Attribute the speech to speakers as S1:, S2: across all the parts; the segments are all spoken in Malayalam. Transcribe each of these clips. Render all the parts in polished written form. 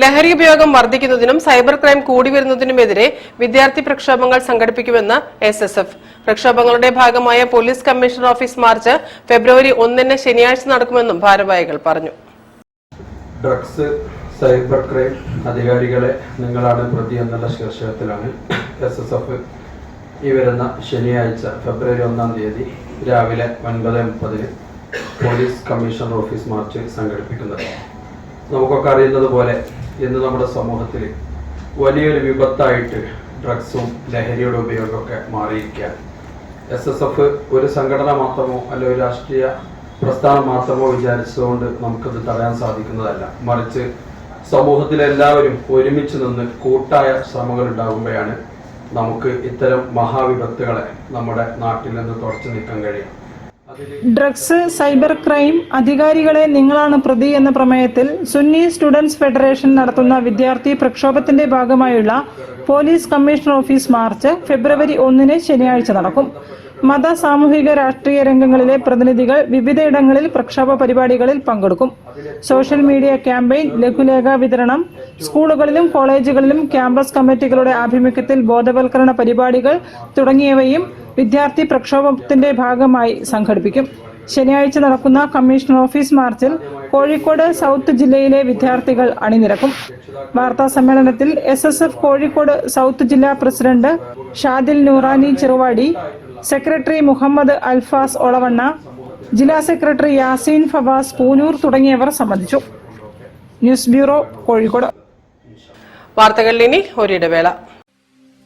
S1: ലഹരി ഉപയോഗം വർദ്ധിക്കുന്നതിനും സൈബർ ക്രൈം കൂടി വരുന്നതിനുമെതിരെ വിദ്യാർത്ഥി പ്രക്ഷോഭങ്ങൾ സംഘടിപ്പിക്കുമെന്ന് എസ്എസ്എഫ്. പ്രക്ഷോഭങ്ങളുടെ ഭാഗമായ police commissioner office March February 1 ശനിയാഴ്ച നടക്കുമെന്നും ഭാരവാഹികൾ പറഞ്ഞു.
S2: ഡ്രഗ്സ്, സൈബർ ക്രൈം അധികാരികളെ നിങ്ങളാണ് പ്രതി എന്നുള്ള ശീർഷകത്തിലാണ് എസ്എസ്എഫ് ഈ വരുന്ന ശനിയാഴ്ച ഫെബ്രുവരി 1 രാവിലെ 9:30 പോലീസ് കമ്മീഷണർ ഓഫീസ് മാർച്ച് സംഘടിപ്പിക്കുന്നത്. നമുക്കൊക്കെ അറിയുന്നത് പോലെ ഇന്ന് നമ്മുടെ സമൂഹത്തിൽ വലിയൊരു വിപത്തായിട്ട് ഡ്രഗ്സും ലഹരിയുടെ ഉപയോഗമൊക്കെ മാറിയിരിക്കുകയാണ്. എസ്എസ്എഫ് ഒരു സംഘടന മാത്രമോ അല്ലെ ഒരു രാഷ്ട്രീയ പ്രസ്ഥാനം മാത്രമോ വിചാരിച്ചതുകൊണ്ട് നമുക്കത് തടയാൻ സാധിക്കുന്നതല്ല. മറിച്ച് സമൂഹത്തിലെല്ലാവരും ഒരുമിച്ച് നിന്ന് കൂട്ടായ ശ്രമങ്ങൾ ഉണ്ടാകുമ്പോഴാണ് നമുക്ക് ഇത്തരം മഹാവിപത്തുകളെ നമ്മുടെ നാട്ടിൽ നിന്ന് തുടച്ചു നീക്കാൻ കഴിയും.
S3: ഡ്രഗ്സ്, സൈബർ ക്രൈം അധികാരികളെ നിങ്ങളാണ് പ്രതി എന്ന പ്രമേയത്തിൽ സുന്നി സ്റ്റുഡൻസ് ഫെഡറേഷൻ നടത്തുന്ന വിദ്യാർത്ഥി പ്രക്ഷോഭത്തിന്റെ ഭാഗമായുള്ള police commissioner office March February 1 ശനിയാഴ്ച നടക്കും. മത, സാമൂഹിക, രാഷ്ട്രീയ രംഗങ്ങളിലെ പ്രതിനിധികൾ വിവിധയിടങ്ങളിൽ പ്രക്ഷോഭ പരിപാടികളിൽ പങ്കെടുക്കും. സോഷ്യൽ മീഡിയ ക്യാമ്പയിൻ, ലഘുലേഖ വിതരണം, സ്കൂളുകളിലും കോളേജുകളിലും ക്യാമ്പസ് കമ്മിറ്റികളുടെ ആഭിമുഖ്യത്തിൽ ബോധവൽക്കരണ പരിപാടികൾ തുടങ്ങിയവയും വിദ്യാർത്ഥി പ്രക്ഷോഭത്തിന്റെ ഭാഗമായി സംഘടിപ്പിക്കും. ശനിയാഴ്ച നടക്കുന്ന കമ്മീഷണർ ഓഫീസ് മാർച്ചിൽ കോഴിക്കോട് സൗത്ത് ജില്ലയിലെ വിദ്യാർത്ഥികൾ അണിനിരക്കും. വാർത്താ സമ്മേളനത്തിൽ എസ്എസ്എഫ് കോഴിക്കോട് സൗത്ത് ജില്ലാ പ്രസിഡന്റ് ഷാദിൽ നൂറാനി ചെറുവാടി, സെക്രട്ടറി മുഹമ്മദ് അൽഫാസ് ഒളവണ്ണ, ജില്ലാ സെക്രട്ടറി യാസീൻ ഫവാസ് പൂനൂർ തുടങ്ങിയവർ സംബന്ധിച്ചു. News bureau, Kozhikode.
S1: വാർത്തകളിൽ ഇനി ഒരിടവേള.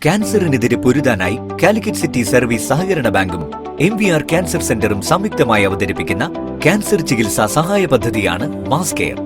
S4: ക്യാൻസറിനെതിരെ പൊരുതാനായി കാലിക്കറ്റ് സിറ്റി സർവീസ് സഹകരണ ബാങ്കും MVR ക്യാൻസർ സെന്ററും സംയുക്തമായി അവതരിപ്പിക്കുന്ന ക്യാൻസർ ചികിത്സാ സഹായ പദ്ധതിയാണ് മാസ് കെയർ.